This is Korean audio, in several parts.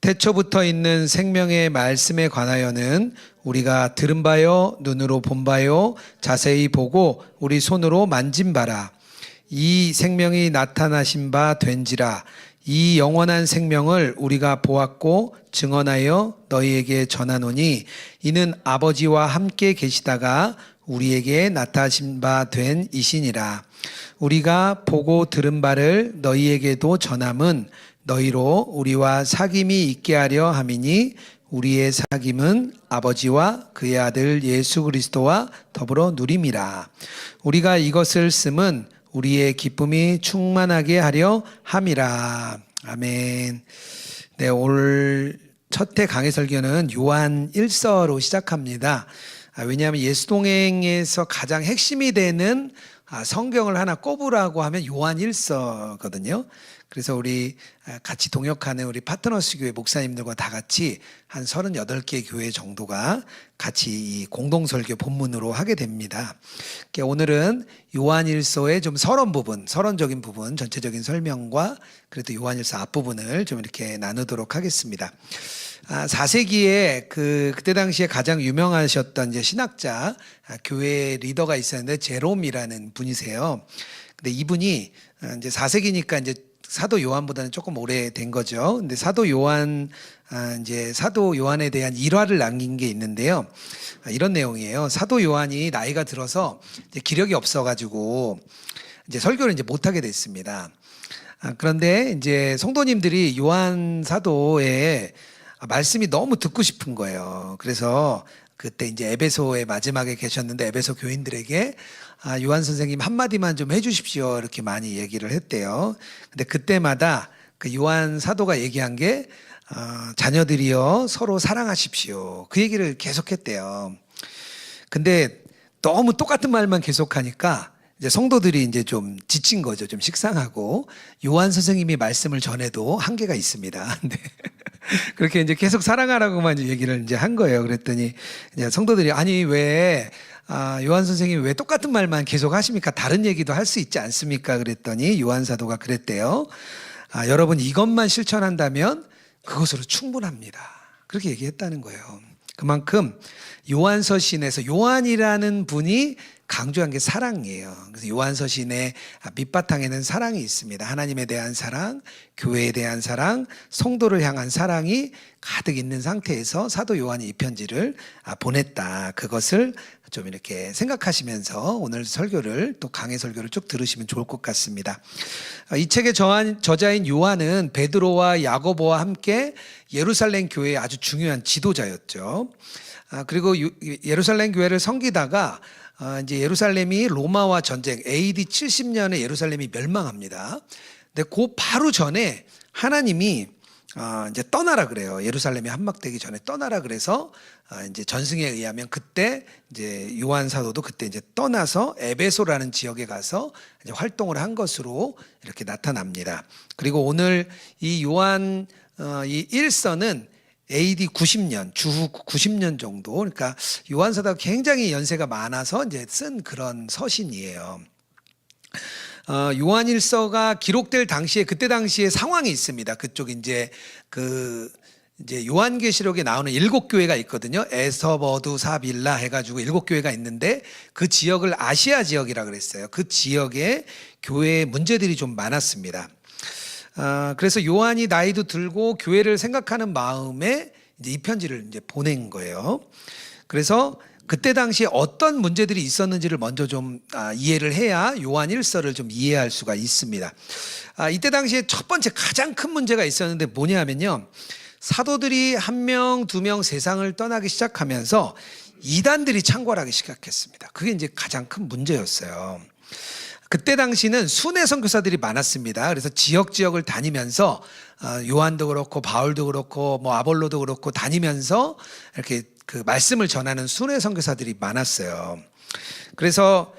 태초부터 있는 생명의 말씀에 관하여는 우리가 들은 바요 눈으로 본 바요 자세히 보고 우리 손으로 만진 바라. 이 생명이 나타나신 바 된지라. 이 영원한 생명을 우리가 보았고 증언하여 너희에게 전하노니 이는 아버지와 함께 계시다가 우리에게 나타나신 바 된 이시니라. 우리가 보고 들은 바를 너희에게도 전함은 너희로 우리와 사귐이 있게 하려 함이니 우리의 사귐은 아버지와 그의 아들 예수 그리스도와 더불어 누림이라. 우리가 이것을 쓰면 우리의 기쁨이 충만하게 하려 함이라. 아멘. 네, 오늘 첫 해 강해 설교는 요한 1서로 시작합니다. 왜냐하면 예수동행에서 가장 핵심이 되는 성경을 하나 꼽으라고 하면 요한 1서거든요. 그래서 우리 같이 동역하는 우리 파트너스 교회 목사님들과 다 같이 한 38개 교회 정도가 같이 이 공동설교 본문으로 하게 됩니다. 오늘은 요한일서의 좀 서론적인 부분, 전체적인 설명과 그래도 요한일서 앞부분을 좀 이렇게 나누도록 하겠습니다. 4세기에 그때 당시에 가장 유명하셨던 이제 신학자, 교회 리더가 있었는데 제롬이라는 분이세요. 근데 이분이 이제 4세기니까 이제 사도 요한보다는 조금 오래된 거죠. 근데 사도 요한에 대한 일화를 남긴 게 있는데요. 이런 내용이에요. 사도 요한이 나이가 들어서 이제 기력이 없어가지고 이제 설교를 이제 못하게 됐습니다. 그런데 이제 성도님들이 요한 사도의 말씀이 너무 듣고 싶은 거예요. 그래서 그때 이제 에베소의 마지막에 계셨는데 에베소 교인들에게 요한 선생님 한마디만 좀 해주십시오 이렇게 많이 얘기를 했대요. 근데 그때마다 그 요한 사도가 얘기한 게 자녀들이여 서로 사랑하십시오 그 얘기를 계속했대요. 근데 너무 똑같은 말만 계속하니까 이제 성도들이 이제 좀 지친 거죠. 좀 식상하고 요한 선생님이 말씀을 전해도 한계가 있습니다. 근데 그렇게 이제 계속 사랑하라고만 얘기를 이제 한 거예요. 그랬더니 이제 성도들이 아니 왜 요한 선생님이 왜 똑같은 말만 계속 하십니까? 다른 얘기도 할 수 있지 않습니까? 그랬더니 요한 사도가 그랬대요. 여러분 이것만 실천한다면 그것으로 충분합니다. 그렇게 얘기했다는 거예요. 그만큼 요한서신에서 요한이라는 분이 강조한 게 사랑이에요. 그래서 요한서신의 밑바탕에는 사랑이 있습니다. 하나님에 대한 사랑, 교회에 대한 사랑, 성도를 향한 사랑이 가득 있는 상태에서 사도 요한이 이 편지를 보냈다. 그것을 좀 이렇게 생각하시면서 오늘 설교를 또 강해 설교를 쭉 들으시면 좋을 것 같습니다. 이 책의 저자인 요한은 베드로와 야고보와 함께 예루살렘 교회의 아주 중요한 지도자였죠. 그리고 예루살렘 교회를 섬기다가 이제 예루살렘이 로마와 전쟁 AD 70년에 예루살렘이 멸망합니다. 근데 그 바로 전에 하나님이 이제 떠나라 그래요. 예루살렘이 함락되기 전에 떠나라 그래서 이제 전승에 의하면 그때 이제 요한 사도도 그때 이제 떠나서 에베소라는 지역에 가서 이제 활동을 한 것으로 이렇게 나타납니다. 그리고 오늘 이 요한 이 1서는 AD 90년, 주후 90년 정도, 그러니까 요한 사도가 굉장히 연세가 많아서 이제 쓴 그런 서신이에요. 요한일서가 기록될 당시에 그때 당시에 상황이 있습니다. 그쪽 이제 이제 요한계시록에 나오는 7교회가 있거든요. 에서버두 사빌라 해가지고 7교회가 있는데 그 지역을 아시아 지역이라 그랬어요. 그 지역에 교회에 문제들이 좀 많았습니다. 그래서 요한이 나이도 들고 교회를 생각하는 마음에 이제 이 편지를 이제 보낸 거예요. 그래서 그때 당시에 어떤 문제들이 있었는지를 먼저 좀 이해를 해야 요한 1서를 좀 이해할 수가 있습니다. 이때 당시에 첫 번째 가장 큰 문제가 있었는데 뭐냐면요. 사도들이 1명, 2명 세상을 떠나기 시작하면서 이단들이 창궐하기 시작했습니다. 그게 이제 가장 큰 문제였어요. 그때 당시는 순회 선교사들이 많았습니다. 그래서 지역을 다니면서 요한도 그렇고 바울도 그렇고 뭐 아볼로도 그렇고 다니면서 이렇게 그 말씀을 전하는 순회 선교사들이 많았어요. 그래서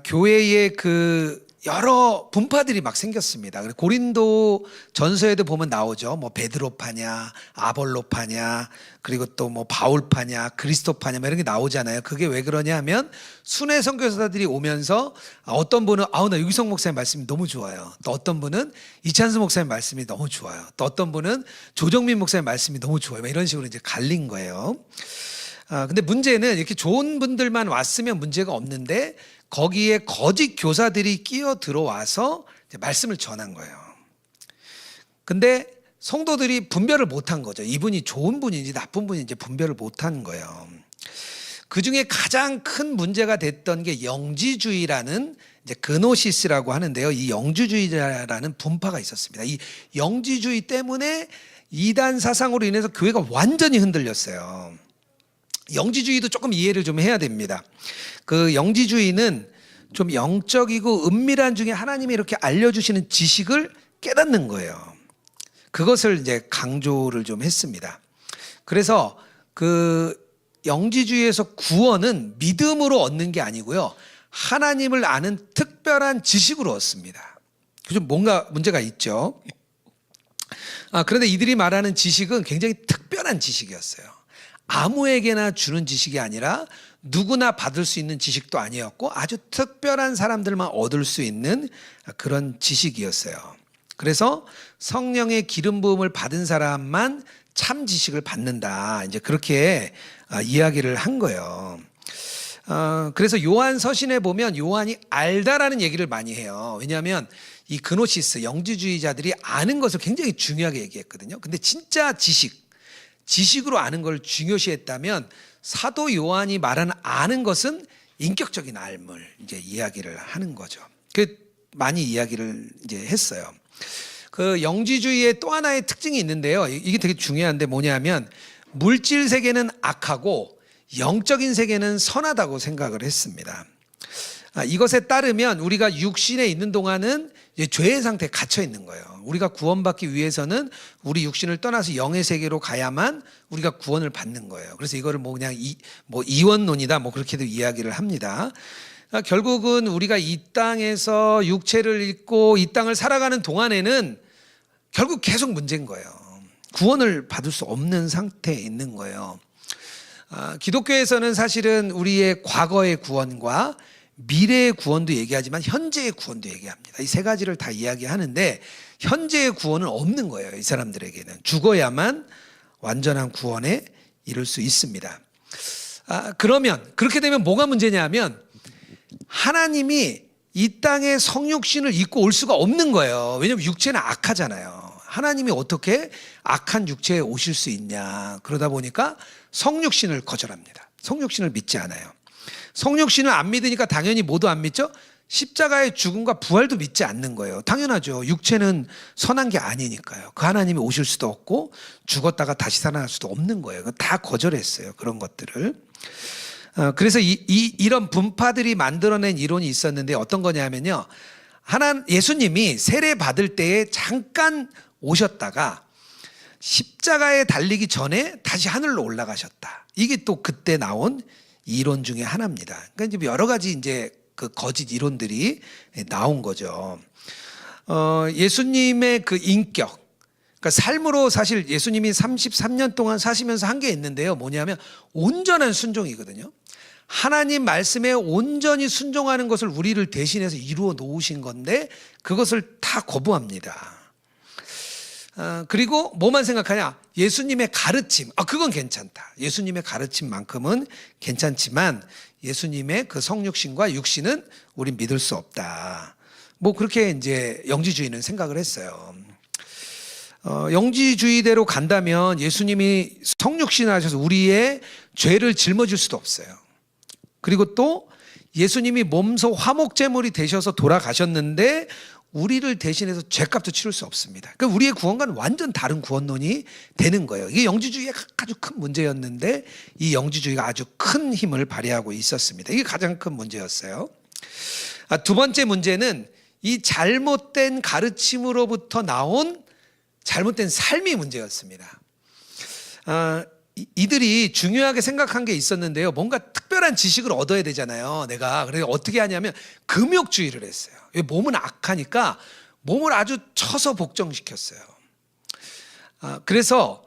교회의 그 여러 분파들이 막 생겼습니다. 고린도 전서에도 보면 나오죠. 뭐 베드로파냐, 아볼로파냐, 그리고 또 뭐 바울파냐, 그리스도파냐, 뭐 이런 게 나오잖아요. 그게 왜 그러냐 하면 순회 선교사들이 오면서 어떤 분은 나 유기성 목사님 말씀이 너무 좋아요. 또 어떤 분은 이찬수 목사님 말씀이 너무 좋아요. 또 어떤 분은 조정민 목사님 말씀이 너무 좋아요. 뭐 이런 식으로 이제 갈린 거예요. 근데 문제는 이렇게 좋은 분들만 왔으면 문제가 없는데 거기에 거짓 교사들이 끼어 들어와서 말씀을 전한 거예요. 근데 성도들이 분별을 못한 거죠. 이분이 좋은 분인지 나쁜 분인지 분별을 못한 거예요. 그 중에 가장 큰 문제가 됐던 게 영지주의라는 이제 그노시스라고 하는데요. 이 영지주의라는 분파가 있었습니다. 이 영지주의 때문에 이단 사상으로 인해서 교회가 완전히 흔들렸어요. 영지주의도 조금 이해를 좀 해야 됩니다. 그 영지주의는 좀 영적이고 은밀한 중에 하나님이 이렇게 알려주시는 지식을 깨닫는 거예요. 그것을 이제 강조를 좀 했습니다. 그래서 그 영지주의에서 구원은 믿음으로 얻는 게 아니고요. 하나님을 아는 특별한 지식으로 얻습니다. 좀 뭔가 문제가 있죠. 그런데 이들이 말하는 지식은 굉장히 특별한 지식이었어요. 아무에게나 주는 지식이 아니라 누구나 받을 수 있는 지식도 아니었고 아주 특별한 사람들만 얻을 수 있는 그런 지식이었어요. 그래서 성령의 기름 부음을 받은 사람만 참 지식을 받는다. 이제 그렇게 이야기를 한 거예요. 그래서 요한 서신에 보면 요한이 알다라는 얘기를 많이 해요. 왜냐하면 이 그노시스 영지주의자들이 아는 것을 굉장히 중요하게 얘기했거든요. 근데 진짜 지식으로 아는 걸 중요시했다면 사도 요한이 말하는 아는 것은 인격적인 알물 이제 이야기를 하는 거죠. 그 많이 이야기를 이제 했어요. 그 영지주의의 또 하나의 특징이 있는데요. 이게 되게 중요한데 뭐냐면 물질 세계는 악하고 영적인 세계는 선하다고 생각을 했습니다. 이것에 따르면 우리가 육신에 있는 동안은 죄의 상태에 갇혀 있는 거예요. 우리가 구원받기 위해서는 우리 육신을 떠나서 영의 세계로 가야만 우리가 구원을 받는 거예요. 그래서 이거를 뭐 그냥 이원론이다 뭐 그렇게도 이야기를 합니다. 결국은 우리가 이 땅에서 육체를 입고 이 땅을 살아가는 동안에는 결국 계속 문제인 거예요. 구원을 받을 수 없는 상태에 있는 거예요. 기독교에서는 사실은 우리의 과거의 구원과 미래의 구원도 얘기하지만 현재의 구원도 얘기합니다. 이 세 가지를 다 이야기하는데 현재의 구원은 없는 거예요. 이 사람들에게는 죽어야만 완전한 구원에 이를 수 있습니다. 그러면 그렇게 되면 뭐가 문제냐면 하나님이 이 땅에 성육신을 입고 올 수가 없는 거예요. 왜냐하면 육체는 악하잖아요. 하나님이 어떻게 악한 육체에 오실 수 있냐. 그러다 보니까 성육신을 거절합니다. 성육신을 믿지 않아요. 성육신을 안 믿으니까 당연히 뭐도 안 믿죠? 십자가의 죽음과 부활도 믿지 않는 거예요. 당연하죠. 육체는 선한 게 아니니까요. 그 하나님이 오실 수도 없고 죽었다가 다시 살아날 수도 없는 거예요. 다 거절했어요. 그런 것들을. 그래서 이런 분파들이 만들어낸 이론이 있었는데 어떤 거냐면요. 예수님이 세례 받을 때에 잠깐 오셨다가 십자가에 달리기 전에 다시 하늘로 올라가셨다. 이게 또 그때 나온 이론 중에 하나입니다. 그러니까 이제 여러 가지 이제 그 거짓 이론들이 나온 거죠. 예수님의 그 인격, 그러니까 삶으로 사실 예수님이 33년 동안 사시면서 한 게 있는데요. 뭐냐면 온전한 순종이거든요. 하나님 말씀에 온전히 순종하는 것을 우리를 대신해서 이루어 놓으신 건데 그것을 다 거부합니다. 그리고 뭐만 생각하냐? 예수님의 가르침. 그건 괜찮다. 예수님의 가르침만큼은 괜찮지만 예수님의 그 성육신과 육신은 우린 믿을 수 없다. 뭐 그렇게 이제 영지주의는 생각을 했어요. 영지주의대로 간다면 예수님이 성육신을 하셔서 우리의 죄를 짊어질 수도 없어요. 그리고 또 예수님이 몸소 화목제물이 되셔서 돌아가셨는데 우리를 대신해서 죄값도 치를 수 없습니다. 그러니까 우리의 구원과는 완전 다른 구원론이 되는 거예요. 이게 영지주의의 아주 큰 문제였는데 이 영지주의가 아주 큰 힘을 발휘하고 있었습니다. 이게 가장 큰 문제였어요. 두 번째 문제는 이 잘못된 가르침으로부터 나온 잘못된 삶이 문제였습니다. 이들이 중요하게 생각한 게 있었는데요. 뭔가 특별한 지식을 얻어야 되잖아요. 내가. 그래서 어떻게 하냐면 금욕주의를 했어요. 몸은 악하니까 몸을 아주 쳐서 복종시켰어요. 그래서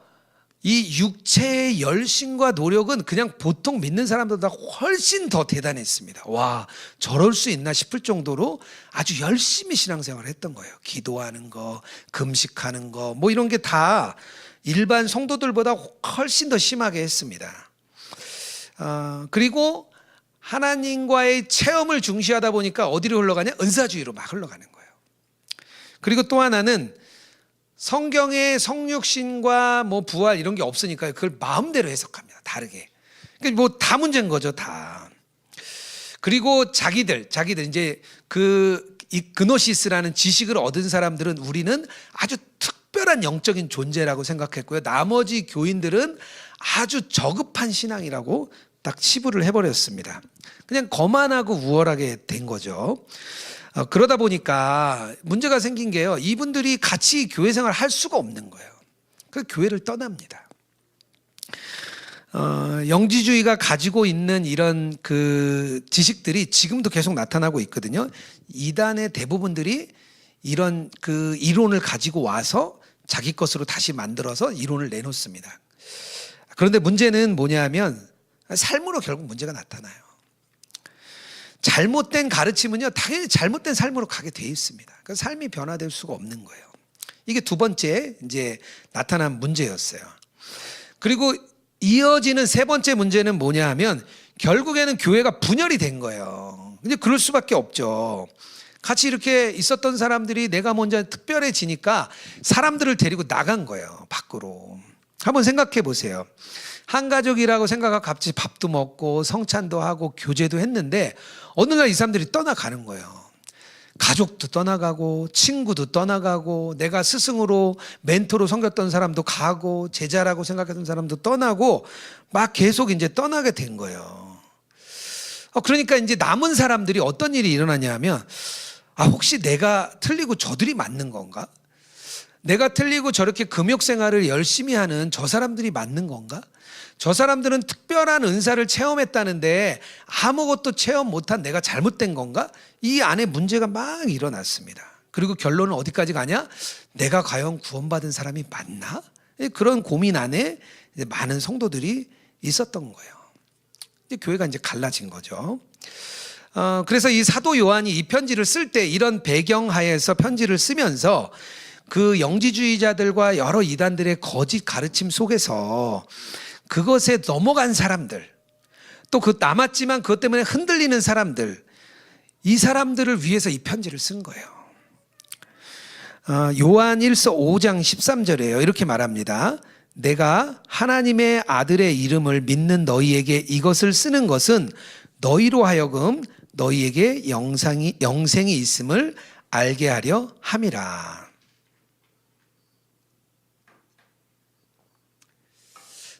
이 육체의 열심과 노력은 그냥 보통 믿는 사람들보다 훨씬 더 대단했습니다. 와, 저럴 수 있나 싶을 정도로 아주 열심히 신앙생활을 했던 거예요. 기도하는 거, 금식하는 거, 뭐 이런 게 다 일반 성도들보다 훨씬 더 심하게 했습니다. 그리고 하나님과의 체험을 중시하다 보니까 어디로 흘러가냐? 은사주의로 막 흘러가는 거예요. 그리고 또 하나는 성경에 성육신과 뭐 부활 이런 게 없으니까 그걸 마음대로 해석합니다. 다르게. 그러니까 뭐 다 문제인 거죠, 다. 그리고 자기들 이제 이 그노시스라는 지식을 얻은 사람들은 우리는 아주 특별한 영적인 존재라고 생각했고요. 나머지 교인들은 아주 저급한 신앙이라고 딱 치부를 해버렸습니다. 그냥 거만하고 우월하게 된 거죠. 그러다 보니까 문제가 생긴 게요. 이분들이 같이 교회 생활을 할 수가 없는 거예요. 그래서 교회를 떠납니다. 영지주의가 가지고 있는 이런 그 지식들이 지금도 계속 나타나고 있거든요. 이단의 대부분들이 이런 그 이론을 가지고 와서 자기 것으로 다시 만들어서 이론을 내놓습니다. 그런데 문제는 뭐냐면 삶으로 결국 문제가 나타나요. 잘못된 가르침은요, 당연히 잘못된 삶으로 가게 돼 있습니다. 그래서 삶이 변화될 수가 없는 거예요. 이게 두 번째 이제 나타난 문제였어요. 그리고 이어지는 세 번째 문제는 뭐냐 하면 결국에는 교회가 분열이 된 거예요. 근데 그럴 수밖에 없죠. 같이 이렇게 있었던 사람들이 내가 먼저 특별해지니까 사람들을 데리고 나간 거예요, 밖으로. 한번 생각해 보세요. 한 가족이라고 생각하고 같이 밥도 먹고 성찬도 하고 교제도 했는데 어느 날 이 사람들이 떠나가는 거예요. 가족도 떠나가고 친구도 떠나가고 내가 스승으로 멘토로 섬겼던 사람도 가고 제자라고 생각했던 사람도 떠나고 막 계속 이제 떠나게 된 거예요. 그러니까 이제 남은 사람들이 어떤 일이 일어나냐면 혹시 내가 틀리고 저들이 맞는 건가? 내가 틀리고 저렇게 금욕 생활을 열심히 하는 저 사람들이 맞는 건가? 저 사람들은 특별한 은사를 체험했다는데 아무것도 체험 못한 내가 잘못된 건가? 이 안에 문제가 막 일어났습니다. 그리고 결론은 어디까지 가냐? 내가 과연 구원받은 사람이 맞나? 그런 고민 안에 많은 성도들이 있었던 거예요. 교회가 이제 갈라진 거죠. 그래서 이 사도 요한이 이 편지를 쓸 때 이런 배경하에서 편지를 쓰면서 그 영지주의자들과 여러 이단들의 거짓 가르침 속에서 그것에 넘어간 사람들, 또 그 남았지만 그것 때문에 흔들리는 사람들, 이 사람들을 위해서 이 편지를 쓴 거예요. 요한 1서 5장 13절이에요. 이렇게 말합니다. 내가 하나님의 아들의 이름을 믿는 너희에게 이것을 쓰는 것은 너희로 하여금 너희에게 영생이 있음을 알게 하려 함이라.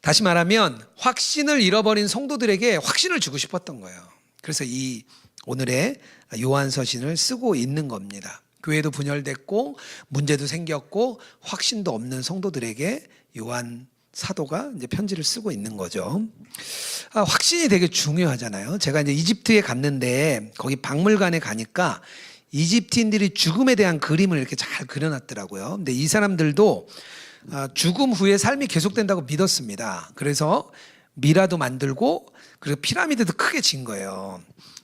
다시 말하면 확신을 잃어버린 성도들에게 확신을 주고 싶었던 거예요. 그래서 이 오늘의 요한서신을 쓰고 있는 겁니다. 교회도 분열됐고 문제도 생겼고 확신도 없는 성도들에게 요한 사도가 이제 편지를 쓰고 있는 거죠. 확신이 되게 중요하잖아요. 제가 이제 이집트에 갔는데 거기 박물관에 가니까 이집트인들이 죽음에 대한 그림을 이렇게 잘 그려놨더라고요. 근데 이 사람들도 죽음 후에 삶이 계속된다고 믿었습니다. 그래서 미라도 만들고 그리고 피라미드도 크게 진 거예요.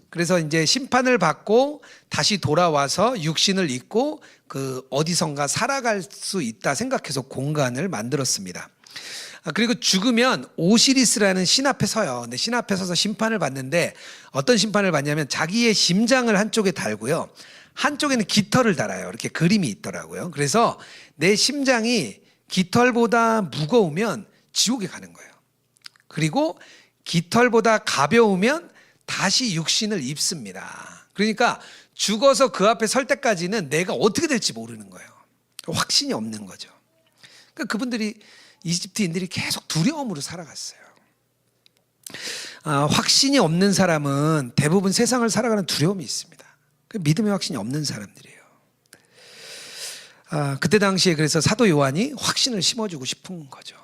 그래서 이제 심판을 받고 다시 돌아와서 육신을 입고 그 어디선가 살아갈 수 있다 생각해서 공간을 만들었습니다. 그리고 죽으면 오시리스라는 신 앞에 서요. 근데 신 앞에 서서 심판을 받는데 어떤 심판을 받냐면 자기의 심장을 한쪽에 달고요. 한쪽에는 깃털을 달아요. 이렇게 그림이 있더라고요. 그래서 내 심장이 깃털보다 무거우면 지옥에 가는 거예요. 그리고 깃털보다 가벼우면 다시 육신을 입습니다. 그러니까 죽어서 그 앞에 설 때까지는 내가 어떻게 될지 모르는 거예요. 확신이 없는 거죠. 그러니까 그분들이 이집트인들이 계속 두려움으로 살아갔어요. 확신이 없는 사람은 대부분 세상을 살아가는 두려움이 있습니다. 믿음의 확신이 없는 사람들이에요. 그때 당시에 그래서 사도 요한이 확신을 심어주고 싶은 거죠.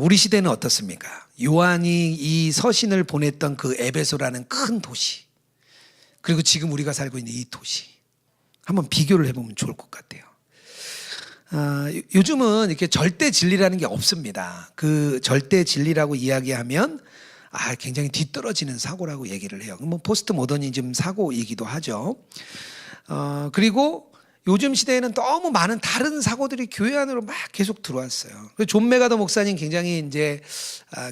우리 시대는 어떻습니까? 요한이 이 서신을 보냈던 그 에베소라는 큰 도시, 그리고 지금 우리가 살고 있는 이 도시, 한번 비교를 해보면 좋을 것 같아요. 요즘은 이렇게 절대 진리라는 게 없습니다. 그 절대 진리라고 이야기하면 굉장히 뒤떨어지는 사고라고 얘기를 해요. 뭐 포스트 모더니즘 사고이기도 하죠. 그리고 요즘 시대에는 너무 많은 다른 사고들이 교회 안으로 막 계속 들어왔어요. 존 메가더 목사님 굉장히 이제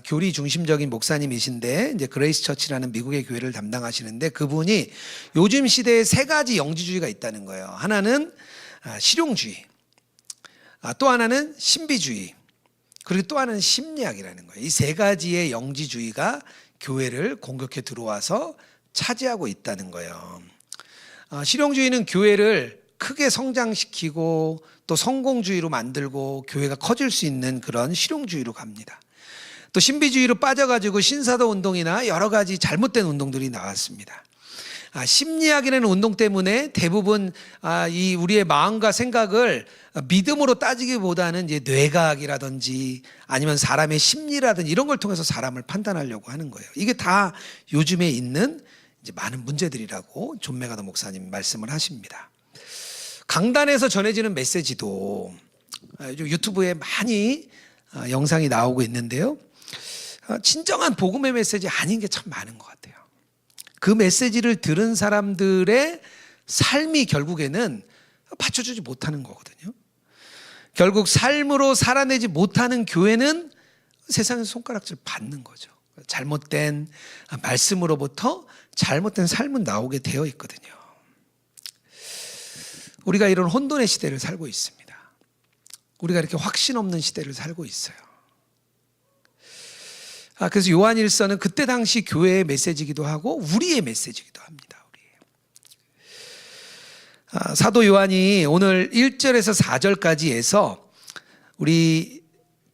교리 중심적인 목사님이신데 이제 그레이스 처치라는 미국의 교회를 담당하시는데 그분이 요즘 시대에 세 가지 영지주의가 있다는 거예요. 하나는 실용주의, 또 하나는 신비주의, 그리고 또 하나는 심리학이라는 거예요. 이 세 가지의 영지주의가 교회를 공격해 들어와서 차지하고 있다는 거예요. 실용주의는 교회를 크게 성장시키고 또 성공주의로 만들고 교회가 커질 수 있는 그런 실용주의로 갑니다. 또 신비주의로 빠져가지고 신사도 운동이나 여러 가지 잘못된 운동들이 나왔습니다. 심리학이라는 운동 때문에 대부분 이 우리의 마음과 생각을 믿음으로 따지기보다는 이제 뇌과학이라든지 아니면 사람의 심리라든지 이런 걸 통해서 사람을 판단하려고 하는 거예요. 이게 다 요즘에 있는 이제 많은 문제들이라고 존 메가더 목사님 말씀을 하십니다. 강단에서 전해지는 메시지도 유튜브에 많이 영상이 나오고 있는데요. 진정한 복음의 메시지 아닌 게 참 많은 것 같아요. 그 메시지를 들은 사람들의 삶이 결국에는 받쳐주지 못하는 거거든요. 결국 삶으로 살아내지 못하는 교회는 세상에서 손가락질 받는 거죠. 잘못된 말씀으로부터 잘못된 삶은 나오게 되어 있거든요. 우리가 이런 혼돈의 시대를 살고 있습니다. 우리가 이렇게 확신 없는 시대를 살고 있어요. 그래서 요한일서는 그때 당시 교회의 메시지이기도 하고 우리의 메시지이기도 합니다. 사도 요한이 오늘 1절에서 4절까지에서 우리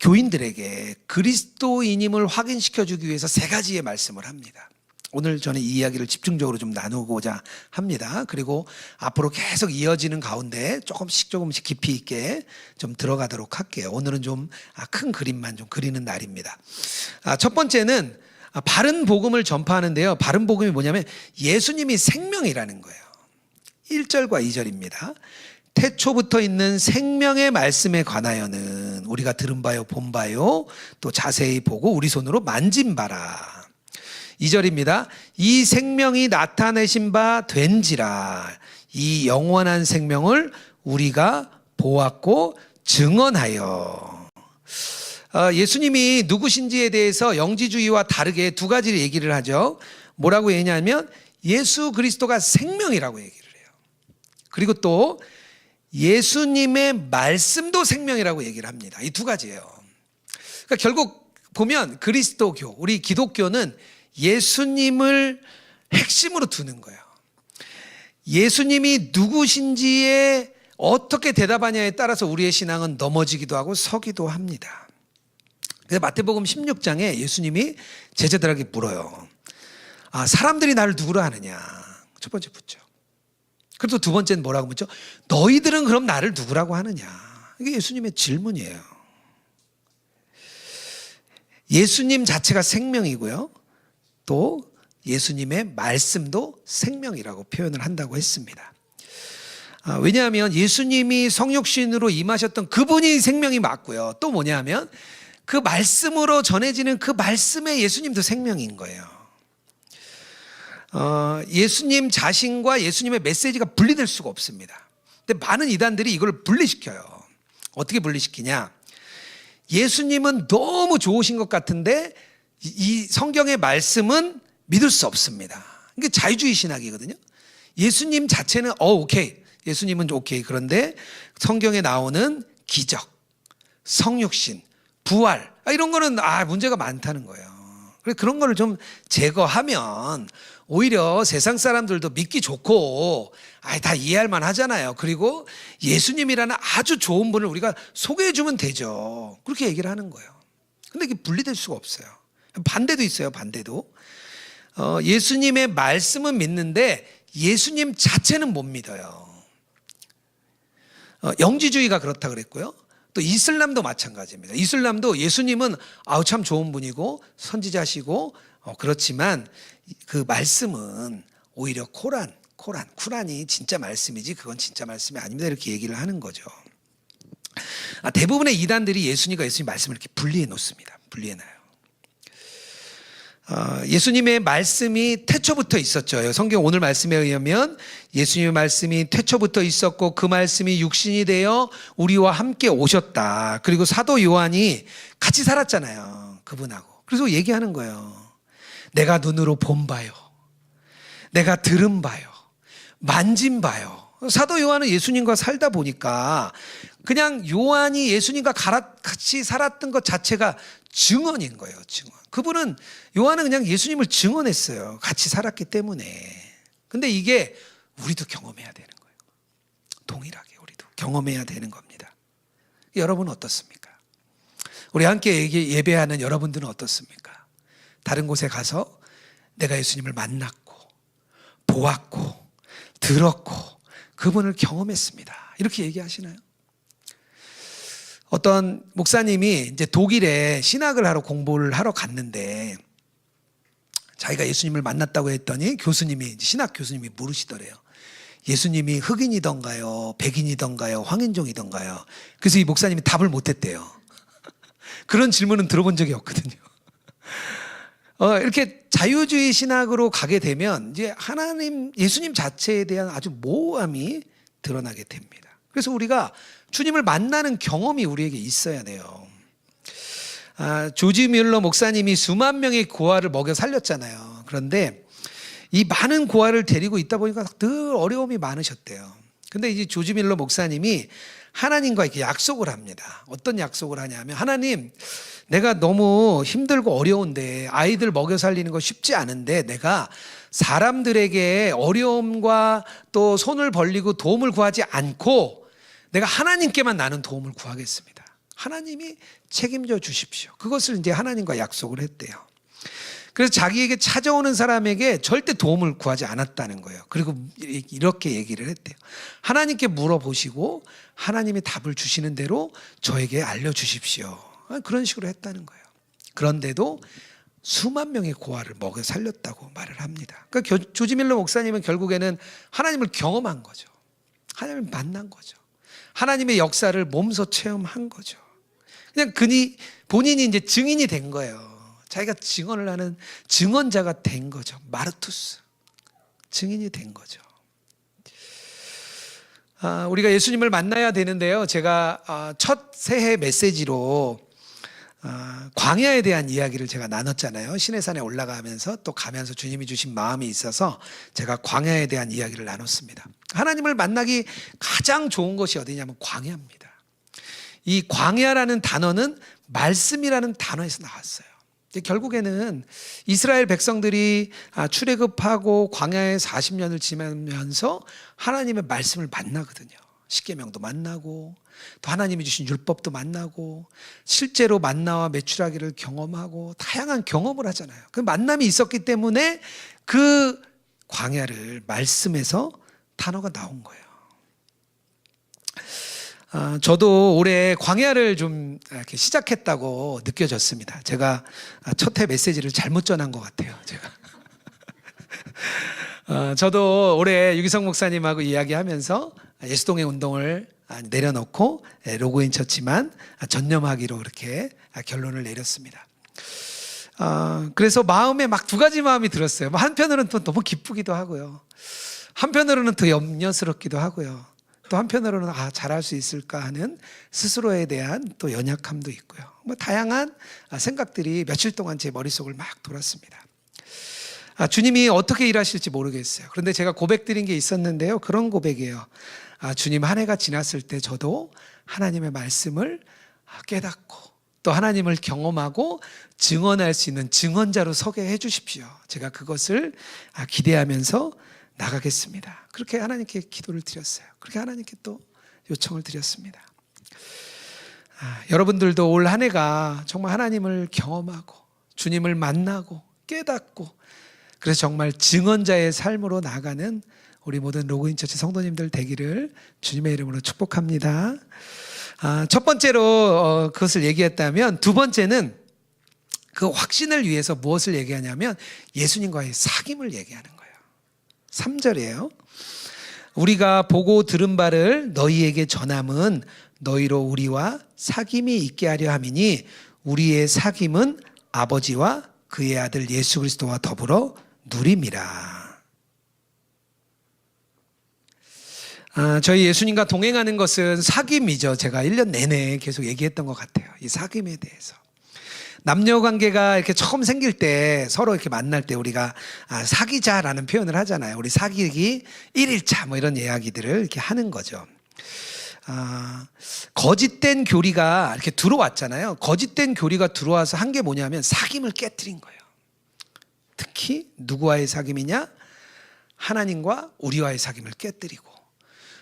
교인들에게 그리스도인임을 확인시켜주기 위해서 세 가지의 말씀을 합니다. 오늘 저는 이 이야기를 집중적으로 좀 나누고자 합니다. 그리고 앞으로 계속 이어지는 가운데 조금씩 깊이 있게 좀 들어가도록 할게요. 오늘은 좀 큰 그림만 좀 그리는 날입니다. 첫 번째는 바른 복음을 전파하는데요. 바른 복음이 뭐냐면 예수님이 생명이라는 거예요. 1절과 2절입니다. 태초부터 있는 생명의 말씀에 관하여는 우리가 들은 바요 본 바요 또 자세히 보고 우리 손으로 만진 바라. 2절입니다. 이 생명이 나타내신 바 된지라. 이 영원한 생명을 우리가 보았고 증언하여. 예수님이 누구신지에 대해서 영지주의와 다르게 두 가지를 얘기를 하죠. 뭐라고 얘기하냐면 예수 그리스도가 생명이라고 얘기를 해요. 그리고 또 예수님의 말씀도 생명이라고 얘기를 합니다. 이 두 가지예요. 그러니까 결국 보면 그리스도교, 우리 기독교는 예수님을 핵심으로 두는 거예요. 예수님이 누구신지에 어떻게 대답하냐에 따라서 우리의 신앙은 넘어지기도 하고 서기도 합니다. 그래서 마태복음 16장에 예수님이 제자들에게 물어요. 사람들이 나를 누구로 아느냐? 첫 번째 묻죠. 그리고 두 번째는 뭐라고 묻죠? 너희들은 그럼 나를 누구라고 하느냐? 이게 예수님의 질문이에요. 예수님 자체가 생명이고요. 또 예수님의 말씀도 생명이라고 표현을 한다고 했습니다. 왜냐하면 예수님이 성육신으로 임하셨던 그분이 생명이 맞고요. 또 뭐냐면 그 말씀으로 전해지는 그 말씀의 예수님도 생명인 거예요. 예수님 자신과 예수님의 메시지가 분리될 수가 없습니다. 근데 많은 이단들이 이걸 분리시켜요. 어떻게 분리시키냐? 예수님은 너무 좋으신 것 같은데 이 성경의 말씀은 믿을 수 없습니다. 이게 자유주의 신학이거든요. 예수님 자체는 오케이. 예수님은 오케이. 그런데 성경에 나오는 기적, 성육신, 부활 이런 거는 문제가 많다는 거예요. 그래서 그런 거를 좀 제거하면 오히려 세상 사람들도 믿기 좋고 다 이해할 만하잖아요. 그리고 예수님이라는 아주 좋은 분을 우리가 소개해 주면 되죠. 그렇게 얘기를 하는 거예요. 근데 이게 분리될 수가 없어요. 반대도 있어요. 반대도. 예수님의 말씀은 믿는데 예수님 자체는 못 믿어요. 영지주의가 그렇다 그랬고요. 또 이슬람도 마찬가지입니다. 이슬람도 예수님은 아우 참 좋은 분이고 선지자시고 그렇지만 그 말씀은 오히려 쿠란이 진짜 말씀이지 그건 진짜 말씀이 아닙니다. 이렇게 얘기를 하는 거죠. 대부분의 이단들이 예수님 말씀을 이렇게 분리해 놓습니다. 분리해놔요. 예수님의 말씀이 태초부터 있었죠. 성경 오늘 말씀에 의하면 예수님의 말씀이 태초부터 있었고 그 말씀이 육신이 되어 우리와 함께 오셨다. 그리고 사도 요한이 같이 살았잖아요. 그분하고. 그래서 얘기하는 거예요. 내가 눈으로 본 바요. 내가 들은 바요. 만진 바요. 사도 요한은 예수님과 살다 보니까 그냥 요한이 예수님과 같이 살았던 것 자체가 증언인 거예요. 증언. 그분은 요한은 그냥 예수님을 증언했어요. 같이 살았기 때문에. 근데 이게 우리도 경험해야 되는 거예요. 동일하게 우리도 경험해야 되는 겁니다. 여러분은 어떻습니까? 우리 함께 예배하는 여러분들은 어떻습니까? 다른 곳에 가서 내가 예수님을 만났고 보았고 들었고 그분을 경험했습니다. 이렇게 얘기하시나요? 어떤 목사님이 이제 독일에 신학을 하러 공부를 하러 갔는데 자기가 예수님을 만났다고 했더니 신학 교수님이 물으시더래요. 예수님이 흑인이던가요? 백인이던가요? 황인종이던가요? 그래서 이 목사님이 답을 못했대요. 그런 질문은 들어본 적이 없거든요. 이렇게 자유주의 신학으로 가게 되면 이제 예수님 자체에 대한 아주 모호함이 드러나게 됩니다. 그래서 우리가 주님을 만나는 경험이 우리에게 있어야 돼요. 조지 뮬러 목사님이 수만 명의 고아를 먹여 살렸잖아요. 그런데 이 많은 고아를 데리고 있다 보니까 늘 어려움이 많으셨대요. 근데 이제 조지 뮬러 목사님이 하나님과 이렇게 약속을 합니다. 어떤 약속을 하냐면 하나님, 내가 너무 힘들고 어려운데 아이들 먹여 살리는 거 쉽지 않은데 내가 사람들에게 어려움과 또 손을 벌리고 도움을 구하지 않고 내가 하나님께만 나는 도움을 구하겠습니다. 하나님이 책임져 주십시오. 그것을 이제 하나님과 약속을 했대요. 그래서 자기에게 찾아오는 사람에게 절대 도움을 구하지 않았다는 거예요. 그리고 이렇게 얘기를 했대요. 하나님께 물어보시고 하나님이 답을 주시는 대로 저에게 알려주십시오. 그런 식으로 했다는 거예요. 그런데도 수만 명의 고아를 먹여 살렸다고 말을 합니다. 그러니까 조지 밀러 목사님은 결국에는 하나님을 경험한 거죠. 하나님을 만난 거죠. 하나님의 역사를 몸소 체험한 거죠. 그냥 본인이 이제 증인이 된 거예요. 자기가 증언을 하는 증언자가 된 거죠. 마르투스. 증인이 된 거죠. 우리가 예수님을 만나야 되는데요. 제가 첫 새해 메시지로 광야에 대한 이야기를 제가 나눴잖아요. 시내산에 올라가면서 또 가면서 주님이 주신 마음이 있어서 제가 광야에 대한 이야기를 나눴습니다. 하나님을 만나기 가장 좋은 것이 어디냐면 광야입니다. 이 광야라는 단어는 말씀이라는 단어에서 나왔어요. 결국에는 이스라엘 백성들이 출애굽하고 광야에 40년을 지나면서 하나님의 말씀을 만나거든요. 십계명도 만나고 또 하나님이 주신 율법도 만나고 실제로 만나와 메추라기를 경험하고 다양한 경험을 하잖아요. 그 만남이 있었기 때문에 그 광야를 말씀에서 단어가 나온 거예요. 저도 올해 광야를 좀 이렇게 시작했다고 느껴졌습니다. 제가 첫 해 메시지를 잘못 전한 것 같아요. 저도 올해 유기성 목사님하고 이야기하면서 예수동의 운동을 내려놓고 로고인 처치만 전념하기로 이렇게 결론을 내렸습니다. 그래서 마음에 막 두 가지 마음이 들었어요. 한편으로는 또 너무 기쁘기도 하고요. 한편으로는 더 염려스럽기도 하고요. 또 한편으로는 잘할 수 있을까 하는 스스로에 대한 또 연약함도 있고요. 다양한 생각들이 며칠 동안 제 머릿속을 막 돌았습니다. 주님이 어떻게 일하실지 모르겠어요. 그런데 제가 고백드린 게 있었는데요. 그런 고백이에요. 주님, 한 해가 지났을 때 저도 하나님의 말씀을 깨닫고 또 하나님을 경험하고 증언할 수 있는 증언자로 서게 해 주십시오. 제가 그것을 기대하면서 나가겠습니다. 그렇게 하나님께 기도를 드렸어요. 그렇게 하나님께 또 요청을 드렸습니다. 여러분들도 올 한 해가 정말 하나님을 경험하고 주님을 만나고 깨닫고 그래서 정말 증언자의 삶으로 나가는 우리 모든 로그인 처치 성도님들 되기를 주님의 이름으로 축복합니다. 첫 번째로 그것을 얘기했다면, 두 번째는 그 확신을 위해서 무엇을 얘기하냐면 예수님과의 사귐을 얘기하는 거예요. 3절이에요. 우리가 보고 들은 바를 너희에게 전함은 너희로 우리와 사귐이 있게 하려 함이니 우리의 사귐은 아버지와 그의 아들 예수 그리스도와 더불어 누림이라. 저희 예수님과 동행하는 것은 사귐이죠. 제가 1년 내내 계속 얘기했던 것 같아요. 이 사귐에 대해서. 남녀 관계가 이렇게 처음 생길 때 서로 이렇게 만날 때 우리가 사귀자라는 표현을 하잖아요. 우리 사귀기 1일차 뭐 이런 이야기들을 이렇게 하는 거죠. 거짓된 교리가 이렇게 들어왔잖아요. 거짓된 교리가 들어와서 한 게 뭐냐면 사귐을 깨뜨린 거예요. 특히 누구와의 사귐이냐? 하나님과 우리와의 사귐을 깨뜨리고,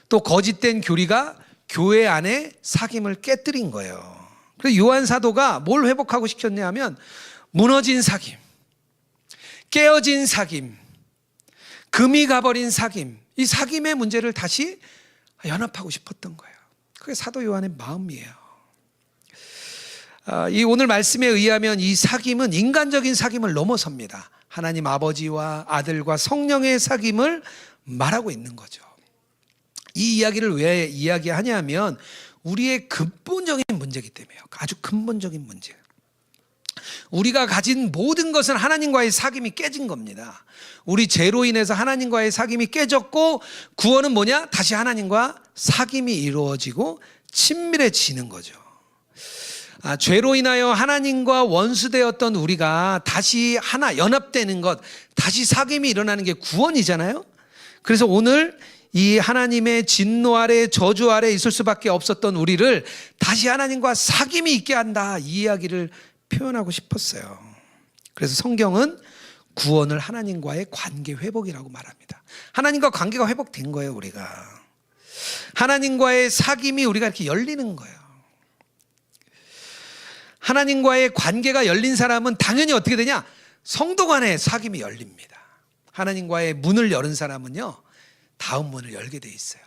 또 거짓된 교리가 교회 안에 사귐을 깨뜨린 거예요. 그래서 요한 사도가 뭘 회복하고 시켰냐면 무너진 사귐, 깨어진 사귐, 금이 가버린 사귐, 이 사귐의 문제를 다시 연합하고 싶었던 거예요. 그게 사도 요한의 마음이에요. 이 오늘 말씀에 의하면 이 사귐은 인간적인 사귐을 넘어섭니다. 하나님 아버지와 아들과 성령의 사귐을 말하고 있는 거죠. 이 이야기를 왜 이야기하냐면 우리의 근본적인 문제이기 때문에요. 아주 근본적인 문제. 우리가 가진 모든 것은 하나님과의 사귐이 깨진 겁니다. 우리 죄로 인해서 하나님과의 사귐이 깨졌고, 구원은 뭐냐? 다시 하나님과 사귐이 이루어지고 친밀해지는 거죠. 죄로 인하여 하나님과 원수되었던 우리가 다시 하나 연합되는 것, 다시 사귐이 일어나는 게 구원이잖아요. 그래서 오늘 이 하나님의 진노 아래 저주 아래 있을 수밖에 없었던 우리를 다시 하나님과 사귐이 있게 한다, 이 이야기를 표현하고 싶었어요. 그래서 성경은 구원을 하나님과의 관계 회복이라고 말합니다. 하나님과 관계가 회복된 거예요. 우리가 하나님과의 사귐이 우리가 이렇게 열리는 거예요. 하나님과의 관계가 열린 사람은 당연히 어떻게 되냐? 성도 간의 사귐이 열립니다. 하나님과의 문을 열은 사람은요, 다음 문을 열게 돼 있어요.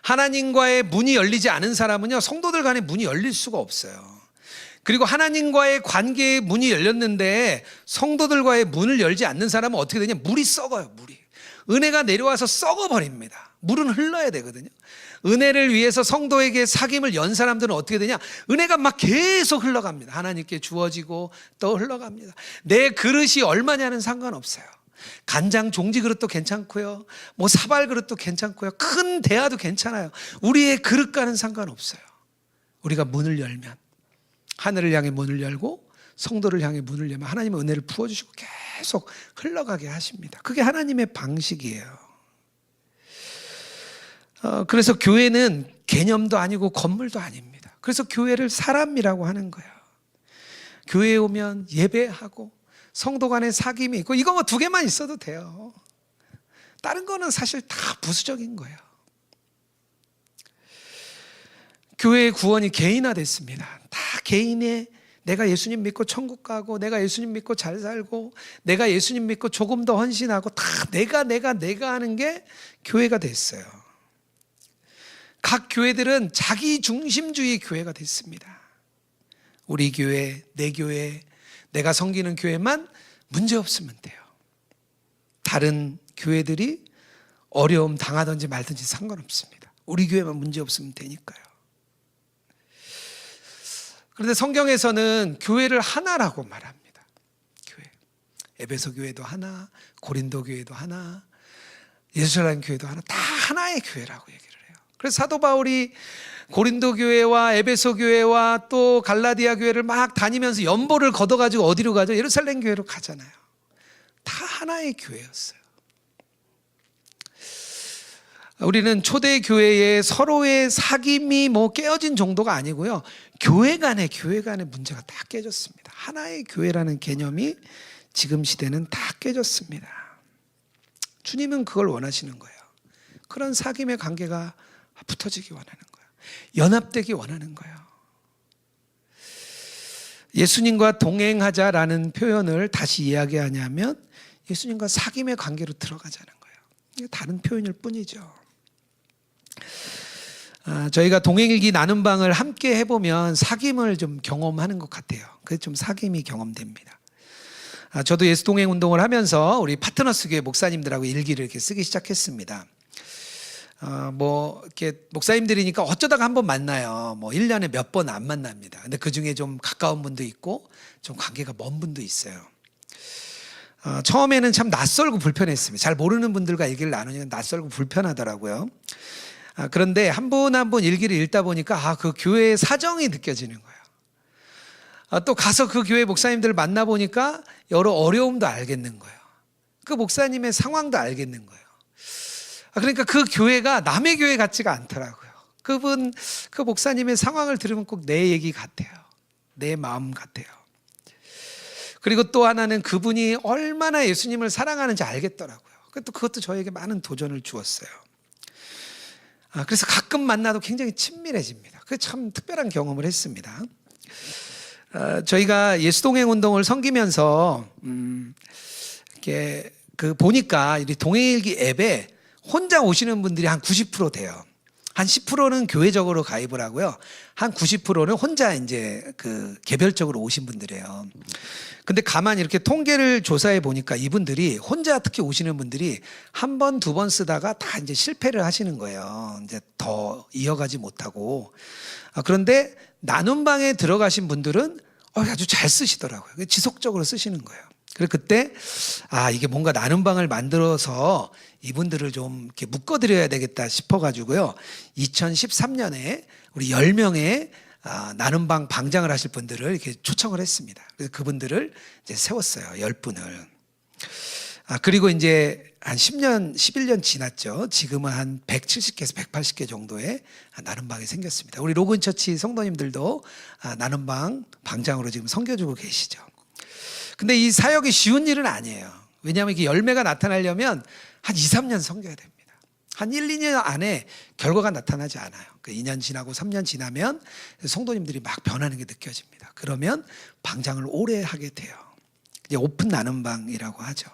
하나님과의 문이 열리지 않은 사람은요, 성도들 간의 문이 열릴 수가 없어요. 그리고 하나님과의 관계의 문이 열렸는데 성도들과의 문을 열지 않는 사람은 어떻게 되냐? 물이 썩어요. 물이. 은혜가 내려와서 썩어버립니다. 물은 흘러야 되거든요. 은혜를 위해서 성도에게 사귐을 연 사람들은 어떻게 되냐? 은혜가 막 계속 흘러갑니다. 하나님께 주어지고 또 흘러갑니다. 내 그릇이 얼마냐는 상관없어요. 간장 종지 그릇도 괜찮고요, 뭐 사발 그릇도 괜찮고요, 큰 대야도 괜찮아요. 우리의 그릇과는 상관없어요. 우리가 문을 열면, 하늘을 향해 문을 열고 성도를 향해 문을 열면 하나님은 은혜를 부어주시고 계속 흘러가게 하십니다. 그게 하나님의 방식이에요. 그래서 교회는 개념도 아니고 건물도 아닙니다. 그래서 교회를 사람이라고 하는 거예요. 교회에 오면 예배하고 성도 간의 사귐이 있고, 이거 뭐 2개만 있어도 돼요. 다른 거는 사실 다 부수적인 거예요. 교회의 구원이 개인화됐습니다. 다 개인의, 내가 예수님 믿고 천국 가고, 내가 예수님 믿고 잘 살고, 내가 예수님 믿고 조금 더 헌신하고, 다 내가 하는 게 교회가 됐어요. 각 교회들은 자기 중심주의 교회가 됐습니다. 우리 교회, 내 교회, 내가 섬기는 교회만 문제 없으면 돼요. 다른 교회들이 어려움 당하든지 말든지 상관없습니다. 우리 교회만 문제 없으면 되니까요. 그런데 성경에서는 교회를 하나라고 말합니다. 교회. 에베소 교회도 하나, 고린도 교회도 하나, 예루살렘 교회도 하나, 다 하나의 교회라고 얘기를 해요. 그래서 사도 바울이 고린도 교회와 에베소 교회와 또 갈라디아 교회를 막 다니면서 연보를 걷어가지고 어디로 가죠? 예루살렘 교회로 가잖아요. 다 하나의 교회였어요. 우리는 초대 교회에 서로의 사귐이 뭐 깨어진 정도가 아니고요, 교회 간의 문제가 다 깨졌습니다. 하나의 교회라는 개념이 지금 시대는 다 깨졌습니다. 주님은 그걸 원하시는 거예요. 그런 사귐의 관계가 붙어지기 원하는 거예요. 연합되기 원하는 거예요. 예수님과 동행하자라는 표현을 다시 이야기하냐면 예수님과 사귐의 관계로 들어가자는 거예요. 이게 다른 표현일 뿐이죠. 저희가 동행일기 나눔방을 함께 해보면 사귐을 좀 경험하는 것 같아요. 그게 좀 사귐이 경험됩니다. 저도 예수 동행 운동을 하면서 우리 파트너스 교회 목사님들하고 일기를 이렇게 쓰기 시작했습니다. 이렇게 목사님들이니까 어쩌다가 한번 만나요. 1년에 몇 번 안 만납니다. 근데 그 중에 좀 가까운 분도 있고 좀 관계가 먼 분도 있어요. 처음에는 참 낯설고 불편했습니다. 잘 모르는 분들과 얘기를 나누니까 낯설고 불편하더라고요. 그런데 한 분 한 분 일기를 읽다 보니까 그 교회의 사정이 느껴지는 거예요. 또 가서 그 교회 목사님들을 만나보니까 여러 어려움도 알겠는 거예요. 그 목사님의 상황도 알겠는 거예요. 그러니까 그 교회가 남의 교회 같지가 않더라고요. 그 목사님의 상황을 들으면 꼭 내 얘기 같아요. 내 마음 같아요. 그리고 또 하나는 그분이 얼마나 예수님을 사랑하는지 알겠더라고요. 그것도 저에게 많은 도전을 주었어요. 그래서 가끔 만나도 굉장히 친밀해집니다. 그게 참 특별한 경험을 했습니다. 저희가 예수동행 운동을 섬기면서 이렇게 보니까 이 동행일기 앱에 혼자 오시는 분들이 한 90% 돼요. 한 10%는 교회적으로 가입을 하고요. 한 90%는 혼자 이제 개별적으로 오신 분들이에요. 근데 가만히 이렇게 통계를 조사해 보니까 이분들이 혼자 특히 오시는 분들이 한 번, 두 번 쓰다가 다 이제 실패를 하시는 거예요. 이제 더 이어가지 못하고. 그런데 나눔방에 들어가신 분들은 아주 잘 쓰시더라고요. 지속적으로 쓰시는 거예요. 그래서 그때 이게 뭔가 나눔방을 만들어서 이분들을 좀 이렇게 묶어드려야 되겠다 싶어가지고요. 2013년에 우리 10명의 나눔방 방장을 하실 분들을 이렇게 초청을 했습니다. 그래서 그분들을 이제 세웠어요. 10분을. 그리고 이제 한 10년, 11년 지났죠. 지금은 한 170개에서 180개 정도의 나눔방이 생겼습니다. 우리 로그인처치 성도님들도 나눔방 방장으로 지금 섬겨주고 계시죠. 근데 이 사역이 쉬운 일은 아니에요. 왜냐하면 이게 열매가 나타나려면 한 2, 3년 섬겨야 됩니다. 한 1, 2년 안에 결과가 나타나지 않아요. 2년 지나고 3년 지나면 성도님들이 막 변하는 게 느껴집니다. 그러면 방장을 오래 하게 돼요. 이제 오픈 나눔방이라고 하죠.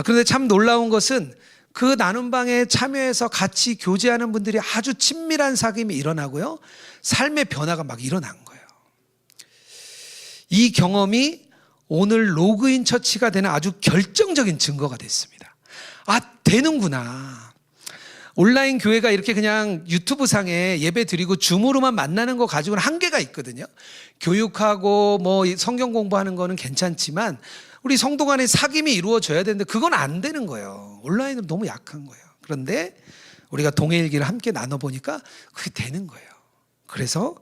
그런데 참 놀라운 것은 그 나눔방에 참여해서 같이 교제하는 분들이 아주 친밀한 사귐이 일어나고요. 삶의 변화가 막 일어난 거예요. 이 경험이 오늘 로그인 처치가 되는 아주 결정적인 증거가 됐습니다. 되는구나. 온라인 교회가 이렇게 그냥 유튜브 상에 예배 드리고 줌으로만 만나는 거 가지고는 한계가 있거든요. 교육하고 성경 공부하는 거는 괜찮지만 우리 성도 간의 사귐이 이루어져야 되는데 그건 안 되는 거예요. 온라인은 너무 약한 거예요. 그런데 우리가 동해일기를 함께 나눠보니까 그게 되는 거예요. 그래서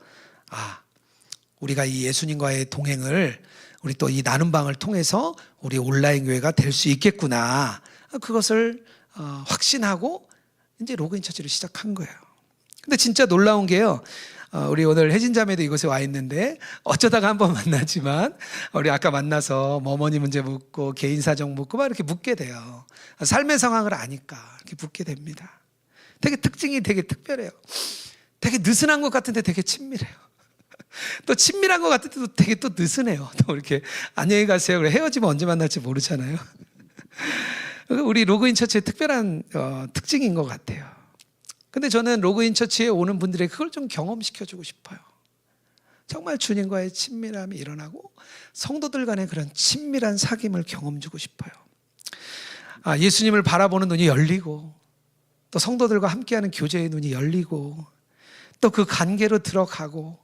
우리가 이 예수님과의 동행을 우리 또 이 나눔방을 통해서 우리 온라인 교회가 될 수 있겠구나. 그것을 확신하고 이제 로그인 처치를 시작한 거예요. 근데 진짜 놀라운 게요. 우리 오늘 혜진 자매도 이곳에 와 있는데 어쩌다가 한번 만나지만 우리 아까 만나서 어머니 문제 묻고 개인 사정 묻고 막 이렇게 묻게 돼요. 삶의 상황을 아니까 이렇게 묻게 됩니다. 되게 특징이 되게 특별해요. 되게 느슨한 것 같은데 되게 친밀해요. 또 친밀한 것 같은데도 되게 또 느슨해요. 또 이렇게 안녕히 가세요. 그래 헤어지면 언제 만날지 모르잖아요. 우리 로그인 처치의 특별한 특징인 것 같아요. 근데 저는 로그인 처치에 오는 분들에게 그걸 좀 경험시켜주고 싶어요. 정말 주님과의 친밀함이 일어나고 성도들 간의 그런 친밀한 사귐을 경험주고 싶어요. 예수님을 바라보는 눈이 열리고 또 성도들과 함께하는 교제의 눈이 열리고 또 그 관계로 들어가고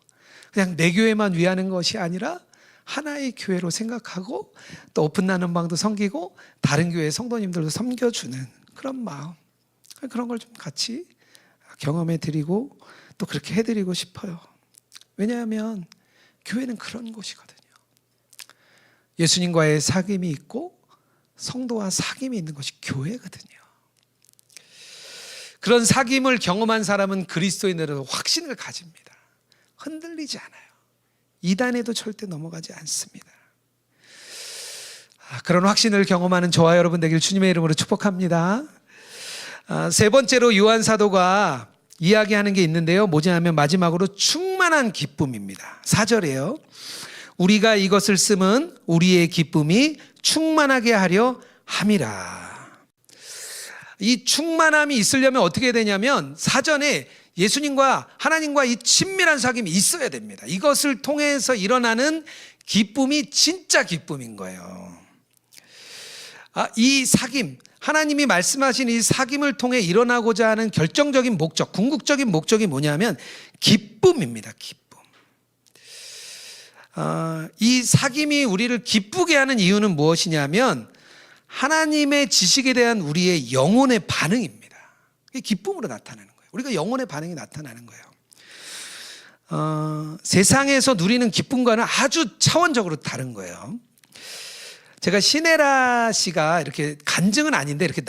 그냥 내 교회만 위하는 것이 아니라 하나의 교회로 생각하고 또 오픈 나눔방도 섬기고 다른 교회 성도님들도 섬겨주는 그런 마음, 그런 걸 좀 같이 경험해 드리고 또 그렇게 해드리고 싶어요. 왜냐하면 교회는 그런 곳이거든요. 예수님과의 사귐이 있고 성도와 사귐이 있는 것이 교회거든요. 그런 사귐을 경험한 사람은 그리스도인으로 확신을 가집니다. 흔들리지 않아요. 이단에도 절대 넘어가지 않습니다. 그런 확신을 경험하는 저와 여러분 되길 주님의 이름으로 축복합니다. 세 번째로 요한 사도가 이야기하는 게 있는데요. 뭐냐면 마지막으로 충만한 기쁨입니다. 4절이에요. 우리가 이것을 쓰면 우리의 기쁨이 충만하게 하려 함이라. 이 충만함이 있으려면 어떻게 되냐면 사전에 예수님과 하나님과 이 친밀한 사귐이 있어야 됩니다. 이것을 통해서 일어나는 기쁨이 진짜 기쁨인 거예요. 이 사귐, 하나님이 말씀하신 이 사귐을 통해 일어나고자 하는 결정적인 목적, 궁극적인 목적이 뭐냐면 기쁨입니다. 기쁨. 이 사귐이 우리를 기쁘게 하는 이유는 무엇이냐면 하나님의 지식에 대한 우리의 영혼의 반응입니다. 이게 기쁨으로 나타나는 거예요. 우리가 영혼의 반응이 나타나는 거예요. 세상에서 누리는 기쁨과는 아주 차원적으로 다른 거예요. 제가 시네라 씨가 이렇게 간증은 아닌데 이렇게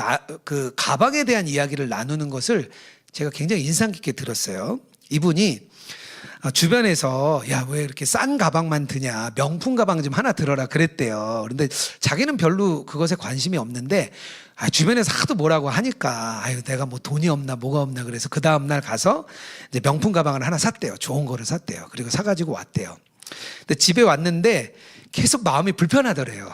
그 가방에 대한 이야기를 나누는 것을 제가 굉장히 인상 깊게 들었어요. 이분이 주변에서 야, 왜 이렇게 싼 가방만 드냐, 명품 가방 좀 하나 들어라 그랬대요. 그런데 자기는 별로 그것에 관심이 없는데 주변에서 하도 뭐라고 하니까 아유, 내가 뭐 돈이 없나 뭐가 없나 그래서 그 다음날 가서 이제 명품 가방을 하나 샀대요. 좋은 거를 샀대요. 그리고 사가지고 왔대요. 근데 집에 왔는데 계속 마음이 불편하더래요.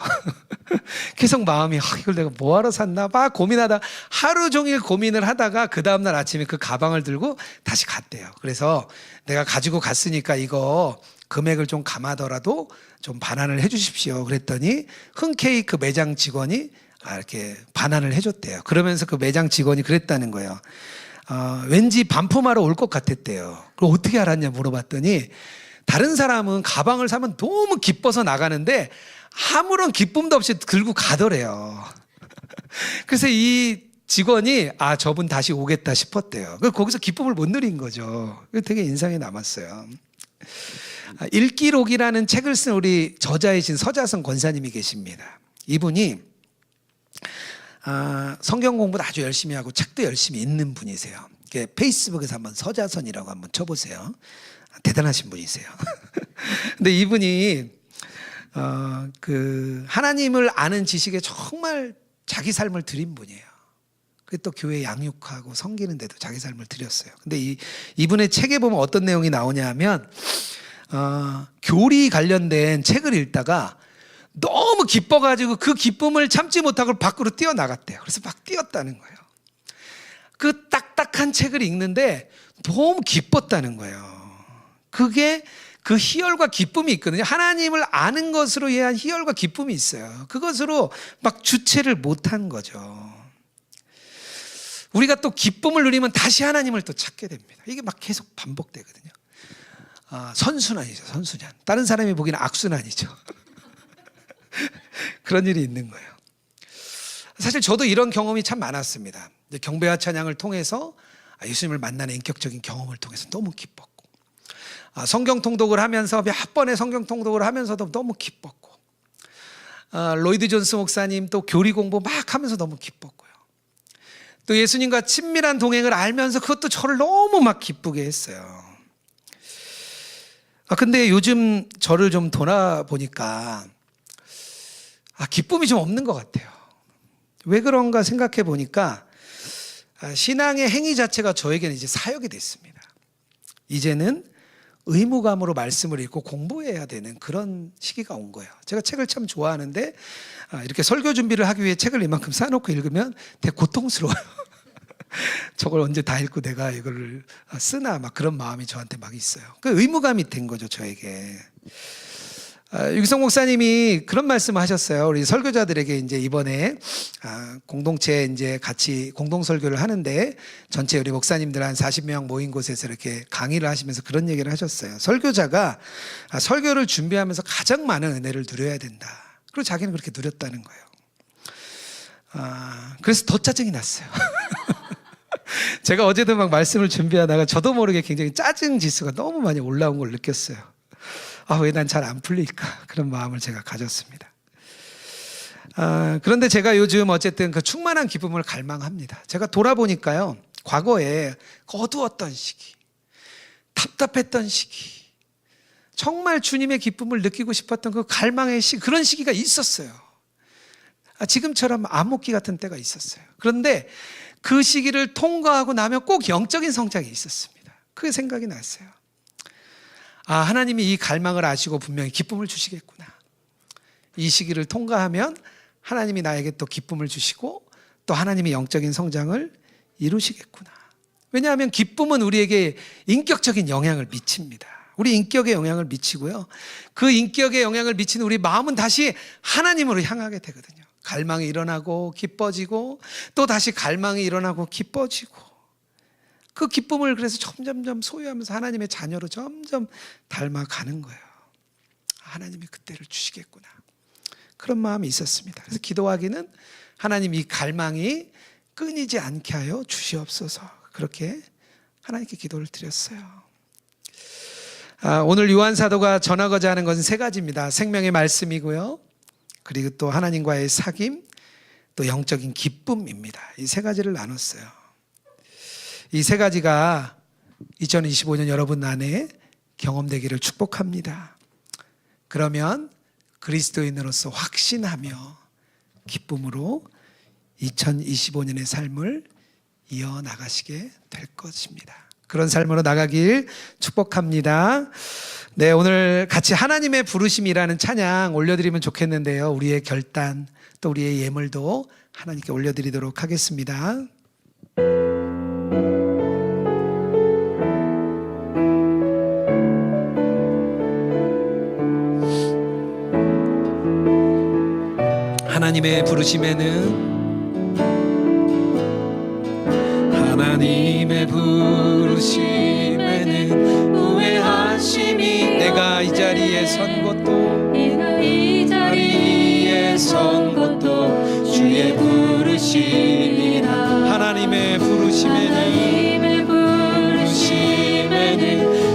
계속 마음이 이걸 내가 뭐하러 샀나 봐 고민하다 하루 종일 고민을 하다가 그 다음날 아침에 그 가방을 들고 다시 갔대요. 그래서 내가 가지고 갔으니까 이거 금액을 좀 감하더라도 좀 반환을 해 주십시오. 그랬더니 흔쾌히 그 매장 직원이 이렇게 반환을 해줬대요. 그러면서 그 매장 직원이 그랬다는 거예요. 왠지 반품하러 올 것 같았대요. 그럼 어떻게 알았냐 물어봤더니 다른 사람은 가방을 사면 너무 기뻐서 나가는데 아무런 기쁨도 없이 들고 가더래요. 그래서 이 직원이 저분 다시 오겠다 싶었대요. 거기서 기쁨을 못 누린 거죠. 되게 인상에 남았어요. 읽기록이라는 책을 쓴 우리 저자이신 서자성 권사님이 계십니다. 이분이 성경 공부도 아주 열심히 하고 책도 열심히 읽는 분이세요. 페이스북에서 한번 서자선이라고 한번 쳐보세요. 대단하신 분이세요. 근데 이분이 그 하나님을 아는 지식에 정말 자기 삶을 드린 분이에요. 또 교회 양육하고 섬기는데도 자기 삶을 드렸어요. 근데 이분의 책에 보면 어떤 내용이 나오냐 하면 교리 관련된 책을 읽다가 너무 기뻐가지고 그 기쁨을 참지 못하고 밖으로 뛰어나갔대요. 그래서 막 뛰었다는 거예요. 그 딱딱한 책을 읽는데 너무 기뻤다는 거예요. 그게 그 희열과 기쁨이 있거든요. 하나님을 아는 것으로 인한 희열과 기쁨이 있어요. 그것으로 막 주체를 못한 거죠. 우리가 또 기쁨을 누리면 다시 하나님을 또 찾게 됩니다. 이게 막 계속 반복되거든요. 선순환이죠, 선순환. 다른 사람이 보기에는 악순환이죠. 그런 일이 있는 거예요. 사실 저도 이런 경험이 참 많았습니다. 경배와 찬양을 통해서 예수님을 만나는 인격적인 경험을 통해서 너무 기뻤고, 성경 통독을 하면서 몇 번의 성경 통독을 하면서도 너무 기뻤고, 로이드 존스 목사님 또 교리 공부 막 하면서 너무 기뻤고요. 또 예수님과 친밀한 동행을 알면서 그것도 저를 너무 막 기쁘게 했어요. 근데 요즘 저를 좀 돌아보니까 기쁨이 좀 없는 것 같아요. 왜 그런가 생각해 보니까 신앙의 행위 자체가 저에게는 이제 사역이 됐습니다. 이제는 의무감으로 말씀을 읽고 공부해야 되는 그런 시기가 온 거예요. 제가 책을 참 좋아하는데 이렇게 설교 준비를 하기 위해 책을 이만큼 쌓아놓고 읽으면 되게 고통스러워요. 저걸 언제 다 읽고 내가 이걸 쓰나 막 그런 마음이 저한테 막 있어요. 그 의무감이 된 거죠, 저에게. 유기성 목사님이 그런 말씀을 하셨어요. 우리 설교자들에게 이제 이번에 공동체 이제 같이 공동 설교를 하는데 전체 우리 목사님들 한 40명 모인 곳에서 이렇게 강의를 하시면서 그런 얘기를 하셨어요. 설교자가 설교를 준비하면서 가장 많은 은혜를 누려야 된다. 그리고 자기는 그렇게 누렸다는 거예요. 그래서 더 짜증이 났어요. 제가 어제도 막 말씀을 준비하다가 저도 모르게 굉장히 짜증 지수가 너무 많이 올라온 걸 느꼈어요. 왜 난 잘 안 풀릴까? 그런 마음을 제가 가졌습니다. 그런데 제가 요즘 어쨌든 그 충만한 기쁨을 갈망합니다. 제가 돌아보니까요, 과거에 어두웠던 시기, 답답했던 시기, 정말 주님의 기쁨을 느끼고 싶었던 그 갈망의 시기, 그런 시기가 있었어요. 지금처럼 암흑기 같은 때가 있었어요. 그런데 그 시기를 통과하고 나면 꼭 영적인 성장이 있었습니다. 그게 생각이 났어요. 하나님이 이 갈망을 아시고 분명히 기쁨을 주시겠구나. 이 시기를 통과하면 하나님이 나에게 또 기쁨을 주시고 또 하나님이 영적인 성장을 이루시겠구나. 왜냐하면 기쁨은 우리에게 인격적인 영향을 미칩니다. 우리 인격에 영향을 미치고요. 그 인격에 영향을 미치는 우리 마음은 다시 하나님으로 향하게 되거든요. 갈망이 일어나고 기뻐지고 또 다시 갈망이 일어나고 기뻐지고 그 기쁨을 그래서 점점점 소유하면서 하나님의 자녀로 점점 닮아가는 거예요. 하나님이 그때를 주시겠구나. 그런 마음이 있었습니다. 그래서 기도하기는 하나님 이 갈망이 끊이지 않게 하여 주시옵소서. 그렇게 하나님께 기도를 드렸어요. 오늘 요한 사도가 전하고자 하는 것은 세 가지입니다. 생명의 말씀이고요. 그리고 또 하나님과의 사귐, 또 영적인 기쁨입니다. 이 세 가지를 나눴어요. 이 세 가지가 2025년 여러분 안에 경험되기를 축복합니다. 그러면 그리스도인으로서 확신하며 기쁨으로 2025년의 삶을 이어나가시게 될 것입니다. 그런 삶으로 나가길 축복합니다. 네, 오늘 같이 하나님의 부르심이라는 찬양 올려드리면 좋겠는데요. 우리의 결단 또 우리의 예물도 하나님께 올려드리도록 하겠습니다. 하나님의 부르심에는 하나님의 부르심에는 후회하심이 내가 이 자리에 선 것도 주의 부르심이라. 하나님의 부르심에는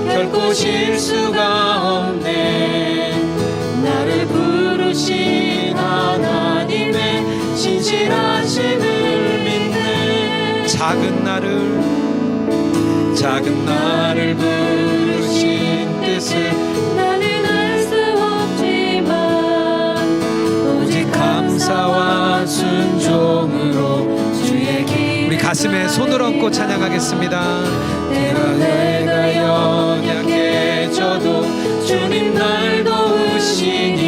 결코 실수가 없네. 나를 부르신 하나님의 신실하심을 믿네. 작은 나를 부르신 뜻을 나는 알 수 없지만 오직 감사와 순종으로 주의 길. 우리 가슴에 손을 얹고 찬양하겠습니다. 내가 연약해져도 주님 날 도우시니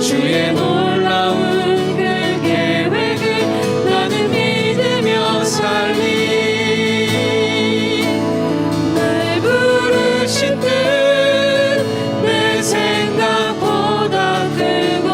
주의 놀라운 그 계획을 나는 믿으며 살리. 날 부르신 뜻 내 생각보다 크고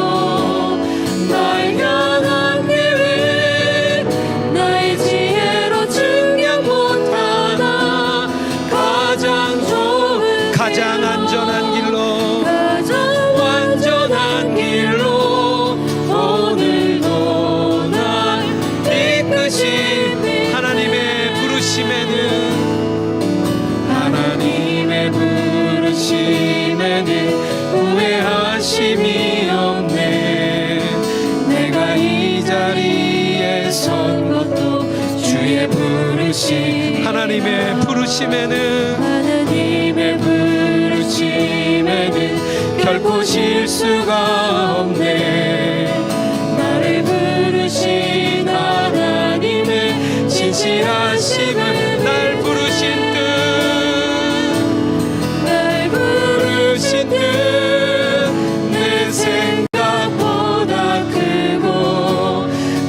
날 향한 계획 나의 지혜로 증명 못하나 가장 좋은 가장 안전한 길로 가장 완전한 길로 오늘도 날 이끄신 하나님의 부르심에는 후회하심이 없네. 내가 이 자리에 선 것도 주의 부르심. 하나님의 부르심에는 결코 실수가 없네. 나를 부르신 하나님의 신실하심을 날 부르신 뜻 내 생각보다 크고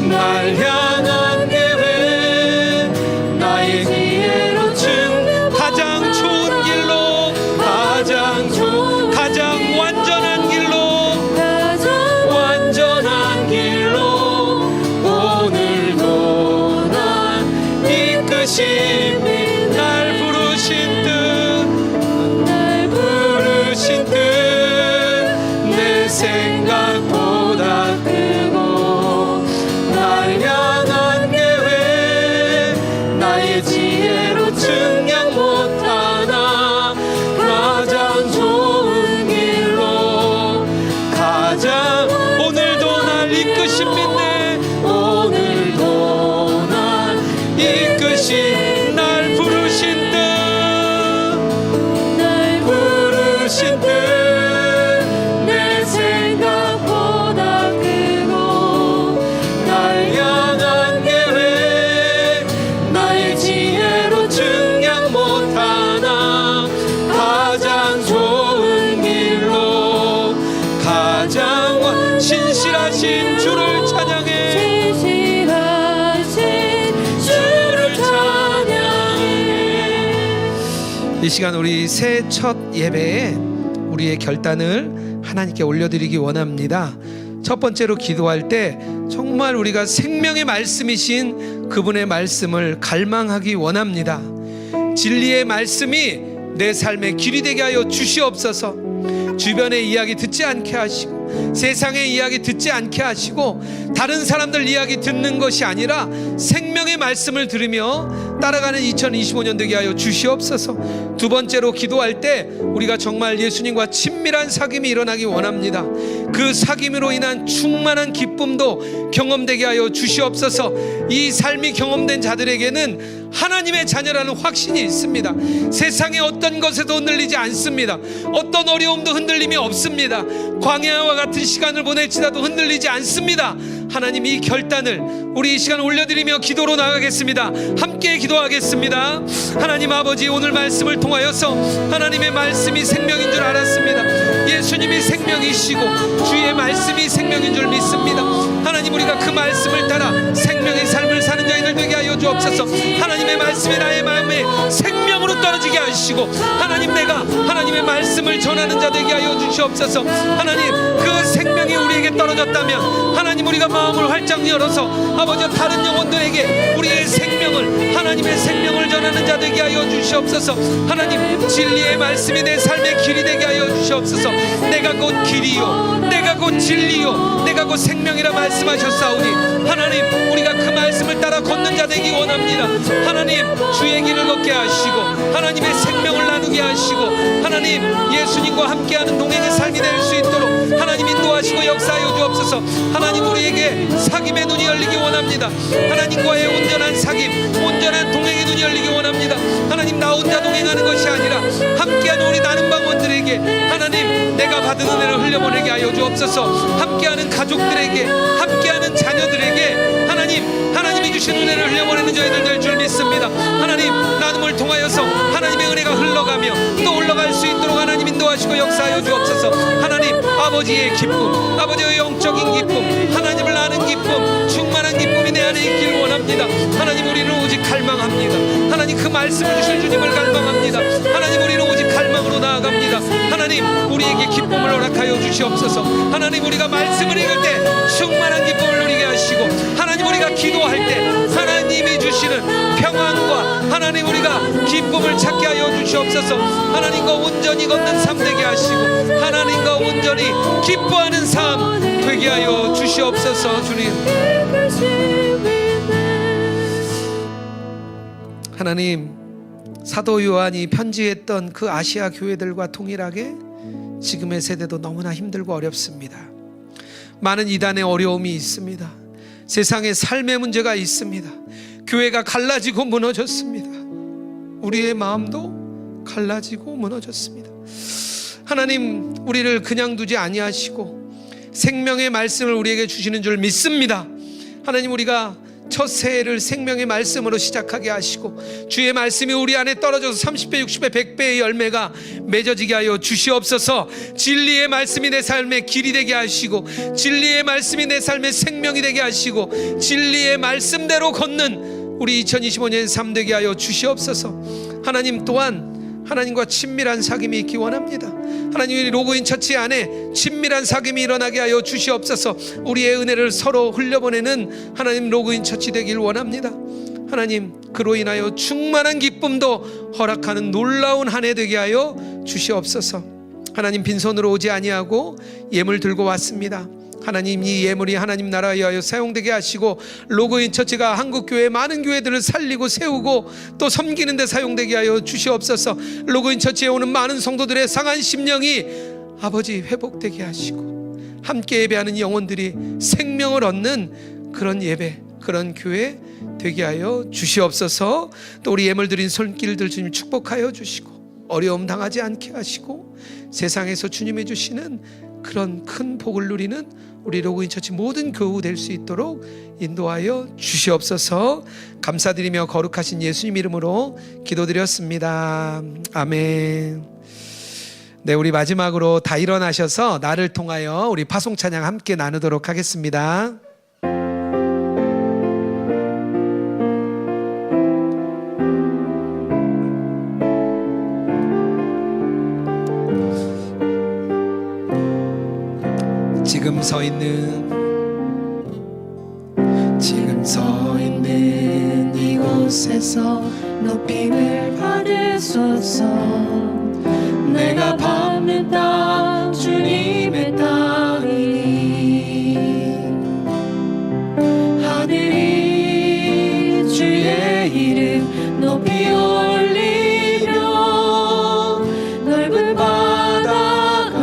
날 향한 계획 나의 지혜로 가장 좋은 길로 가장 완전한 길로 오늘도 난 이끄시. 이 시간 우리 새해 첫 예배에 우리의 결단을 하나님께 올려드리기 원합니다. 첫 번째로 기도할 때 정말 우리가 생명의 말씀이신 그분의 말씀을 갈망하기 원합니다. 진리의 말씀이 내 삶의 길이 되게 하여 주시옵소서. 주변의 이야기 듣지 않게 하시고, 세상의 이야기 듣지 않게 하시고, 다른 사람들 이야기 듣는 것이 아니라 생명의 말씀을 들으며 따라가는 2025년 되게 하여 주시옵소서. 두 번째로 기도할 때 우리가 정말 예수님과 친밀한 사귐이 일어나기 원합니다. 그 사귐으로 인한 충만한 기쁨도 경험되게 하여 주시옵소서. 이 삶이 경험된 자들에게는 하나님의 자녀라는 확신이 있습니다. 세상의 어떤 것에도 흔들리지 않습니다. 어떤 어려움도 흔들림이 없습니다. 광야와 같은 시간을 보낼지라도 흔들리지 않습니다. 하나님, 이 결단을 우리 이 시간 올려드리며 기도로 나가겠습니다. 함께 기도하겠습니다. 하나님 아버지, 오늘 말씀을 통하여서 하나님의 말씀이 생명인 줄 알았습니다. 예수님이 생명이시고 주의 말씀이 생명인 줄 믿습니다. 하나님, 우리가 그 말씀을 따라 생명의 삶을 사는 자들 되게 하여 주옵소서. 하나님의 말씀이 나의 마음에 생명으로 떨어지게 하시고, 하나님, 내가 하나님의 말씀을 전하는 자 되게 하여 주시옵소서. 하나님, 그 생명이 우리에게 떨어졌다면 하나님, 우리가 마음을 활짝 열어서 아버지, 다른 영혼들에게 우리의 생명을, 하나님의 생명을 전하는 자 되게 하여 주시옵소서. 하나님, 진리의 말씀이 내 삶의 길이 되게 하여 주시옵소서. 내가 곧 길이요, 내가 곧 진리요, 내가 곧 생명이라 말씀하셨사오니 하나님, 우리가 그 말씀을 따라 걷는 자 되기 원합니다. 하나님, 주의 길을 걷게 하시고 하나님의 생명을 나누게 하시고 하나님, 예수님과 함께하는 동행의 삶이 될 수 있도록 하나님 인도하시고 역사하여 주옵소서. 하나님, 우리에게 사귐의 눈이 열리기 원합니다. 하나님과의 온전한 사귐, 온전한 동행의 눈이 열리기 원합니다. 하나님, 나 혼자 동행하는 것이 아니라 함께하는 우리 나눔 방언들에게 하나님, 내가 받은 은혜를 흘려보내게 하여 주옵소서. 함께하는 가족들에게, 함께하는 자녀들에게 하나님이 주신 은혜를 흘려보내는 저희들 될 줄 믿습니다. 하나님, 나눔을 통하여서 하나님의 은혜가 흘러가며 또 올라갈 수 있도록 하나님 인도하시고 역사하여 주옵소서. 하나님, 아버지의 기쁨, 아버지의 영적인 기쁨, 하나님을 아는 기쁨, 충만한 기쁨이 내 안에 있길 원합니다. 하나님, 우리는 오직 갈망합니다. 하나님, 그 말씀을 주실 주님을 갈망합니다. 하나님, 우리는 오직 갈망으로 나아갑니다. 하나님, 우리에게 기쁨을 허락하여 주시옵소서. 하나님, 우리가 말씀을 읽을 때 충만한 기쁨을 누리게 하시고, 하나님, 우리가 기도할 때 하나님이 주시는 평안과 하나님, 우리가 기쁨을 찾게 하여 주시옵소서. 하나님과 온전히 걷는 삶 되게 하시고 하나님과 온전히 기뻐하는 삶 되게 하여 주시옵소서. 주님, 하나님, 사도 요한이 편지했던 그 아시아 교회들과 동일하게 지금의 세대도 너무나 힘들고 어렵습니다. 많은 이단의 어려움이 있습니다. 세상에 삶의 문제가 있습니다. 교회가 갈라지고 무너졌습니다. 우리의 마음도 갈라지고 무너졌습니다. 하나님, 우리를 그냥 두지 아니하시고 생명의 말씀을 우리에게 주시는 줄 믿습니다. 하나님, 우리가 첫 새해를 생명의 말씀으로 시작하게 하시고 주의 말씀이 우리 안에 떨어져서 30배, 60배, 100배의 열매가 맺어지게 하여 주시옵소서. 진리의 말씀이 내 삶의 길이 되게 하시고 진리의 말씀이 내 삶의 생명이 되게 하시고 진리의 말씀대로 걷는 우리 2025년 삶 되게 하여 주시옵소서. 하나님, 또한 하나님과 친밀한 사귐이 있기 원합니다. 하나님, 로그인 처치 안에 친밀한 사귐이 일어나게 하여 주시옵소서. 우리의 은혜를 서로 흘려보내는 하나님 로그인 처치 되길 원합니다. 하나님, 그로 인하여 충만한 기쁨도 허락하는 놀라운 한 해 되게 하여 주시옵소서. 하나님, 빈손으로 오지 아니하고 예물 들고 왔습니다. 하나님, 이 예물이 하나님 나라에 위하여 사용되게 하시고 로그인 처치가 한국교회 많은 교회들을 살리고 세우고 또 섬기는 데 사용되게 하여 주시옵소서. 로그인 처치에 오는 많은 성도들의 상한 심령이 아버지 회복되게 하시고 함께 예배하는 영혼들이 생명을 얻는 그런 예배, 그런 교회 되게 하여 주시옵소서. 또 우리 예물 드린 손길들 주님 축복하여 주시고 어려움 당하지 않게 하시고 세상에서 주님이 주시는 그런 큰 복을 누리는 우리 로그인 처치 모든 교우 될 수 있도록 인도하여 주시옵소서. 감사드리며 거룩하신 예수님 이름으로 기도드렸습니다. 아멘. 네, 우리 마지막으로 다 일어나셔서 나를 통하여 우리 파송 찬양 함께 나누도록 하겠습니다. 지금 서 있는 이곳에서 높임을 받으소서. 내가 밟는 땅 주님의 땅이니 하늘이 주의 이름 높이 올리며 넓은 바다가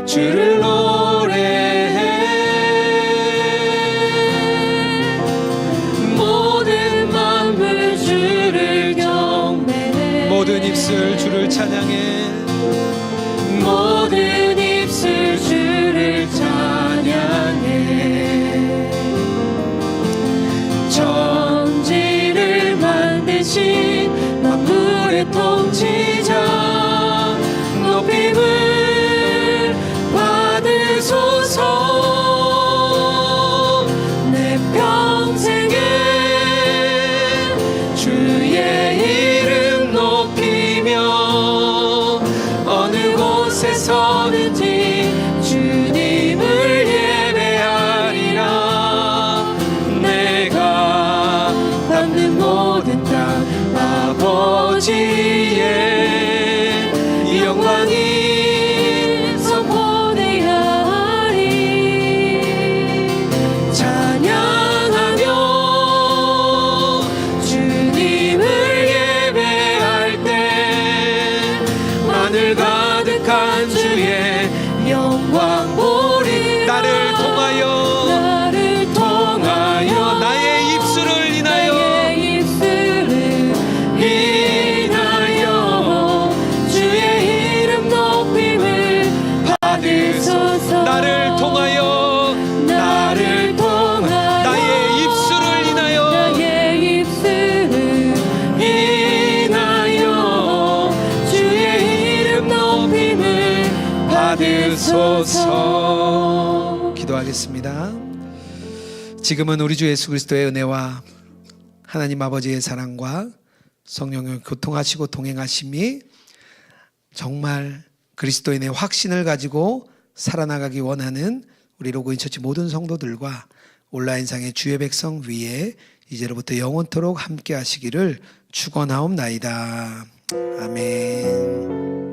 주를 노래해. 모든 만물 주를 경배해. 모든 입술 주를 찬양해. 모든 입술 주를 찬양해. 천지를 만드신 만물의 통치자 높임을 받으소서. 내 평생에 주의 이름 높이며 어느 곳에 서든지 주님을 예배하리라. 내가 밟는 모든 땅 아버지의 영광이 선포되어야 하리. 찬양하며 주님을 예배할 때 하늘 가득한 주의 영광 보리. 나를 통하여 나의 입술을 인하여 주의 이름 높임을 받으소서. 나를 통하여 나의 입술을 인하여 주의 이름 높임을 받으소서. 기도하겠습니다. 지금은 우리 주 예수 그리스도의 은혜와 하나님 아버지의 사랑과 성령의 교통하시고 동행하심이 정말 그리스도인의 확신을 가지고 살아나가기 원하는 우리 로고인처치 모든 성도들과 온라인상의 주의 백성 위에 이제로부터 영원토록 함께 하시기를 축원하옵나이다. 아멘.